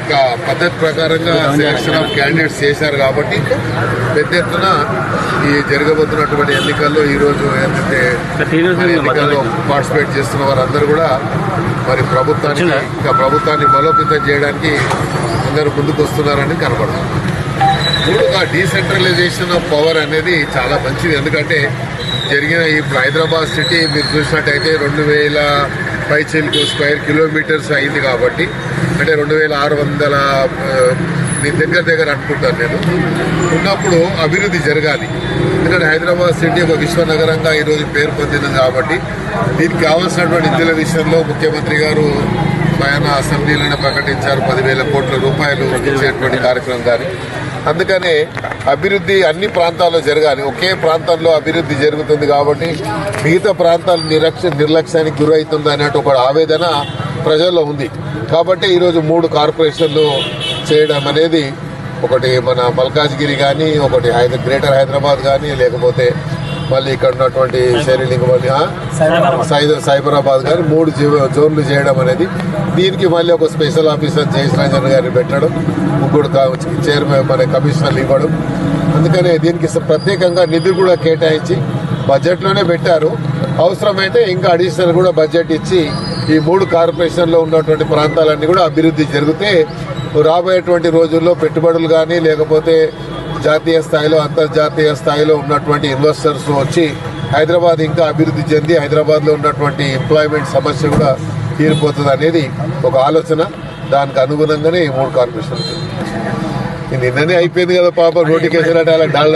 ఒక పద్ధతి ప్రకారంగా సెలక్షన్ ఆఫ్ క్యాండిడేట్స్ చేశారు కాబట్టి పెద్ద ఎత్తున ఈ జరగబోతున్నటువంటి ఎన్నికల్లో ఈరోజు ఏంటంటే ఎన్నికల్లో పార్టిసిపేట్ చేస్తున్న వారందరూ కూడా మరి ప్రభుత్వాన్ని బలోపేతం చేయడానికి అందరూ ముందుకు వస్తున్నారని కనబడుతుంది. ముందుగా డీసెంట్రలైజేషన్ ఆఫ్ పవర్ అనేది చాలా మంచిది. ఎందుకంటే జరిగిన ఇప్పుడు హైదరాబాద్ సిటీ మీరు చూసినట్టయితే 2000 పైచీలకు స్క్వేర్ కిలోమీటర్స్ అయింది కాబట్టి, అంటే 2600 దగ్గర అనుకుంటాను నేను. ఉన్నప్పుడు అభివృద్ధి జరగాలి. ఎందుకంటే హైదరాబాద్ సిటీ ఒక విశ్వనగరంగా ఈరోజు పేరు పొందింది కాబట్టి దీనికి కావాల్సినటువంటి నిధుల విషయంలో ముఖ్యమంత్రి గారు ఆయన అసెంబ్లీలోనే ప్రకటించారు 10,000 కోట్ల రూపాయలు ఇచ్చేటువంటి కార్యక్రమం. కానీ అందుకనే అభివృద్ధి అన్ని ప్రాంతాల్లో జరగాలి. ఒకే ప్రాంతంలో అభివృద్ధి జరుగుతుంది కాబట్టి మిగతా ప్రాంతాలు నిర్లక్ష్యానికి గురవుతుంది అనేటు ఒక ఆవేదన ప్రజల్లో ఉంది. కాబట్టి ఈరోజు 3 కార్పొరేషన్లు చేయడం అనేది, ఒకటి మన మల్కాజ్గిరి కానీ, ఒకటి గ్రేటర్ హైదరాబాద్ కానీ, లేకపోతే మళ్ళీ ఇక్కడ ఉన్నటువంటి శేరిలింగంపల్లి సైబరాబాద్ కానీ 3 జోన్లు చేయడం అనేది, దీనికి మళ్ళీ ఒక స్పెషల్ ఆఫీసర్ జయశ్రంజన్ గారిని పెట్టడం, 3 చైర్మన్ మన కమిషనర్లు ఇవ్వడం. అందుకనే దీనికి ప్రత్యేకంగా నిధులు కూడా కేటాయించి బడ్జెట్లోనే పెట్టారు. అవసరమైతే ఇంకా అడిషనల్ కూడా బడ్జెట్ ఇచ్చి ఈ 3 కార్పొరేషన్లో ఉన్నటువంటి ప్రాంతాలన్నీ కూడా అభివృద్ధి జరిగితే రాబోయేటువంటి రోజుల్లో పెట్టుబడులు కానీ, లేకపోతే జాతీయ స్థాయిలో అంతర్జాతీయ స్థాయిలో ఉన్నటువంటి ఇన్వెస్టర్స్ వచ్చి హైదరాబాద్ ఇంకా అభివృద్ధి చెంది హైదరాబాద్లో ఉన్నటువంటి ఎంప్లాయ్మెంట్ సమస్య కూడా తీరిపోతుంది అనేది ఒక ఆలోచన. దానికి అనుగుణంగానే ఈ 3 కార్పొరేషన్లు నిన్ననే అయిపోయింది కదా పాప, నోటిఫికేషన్ అంటే అలా డాల్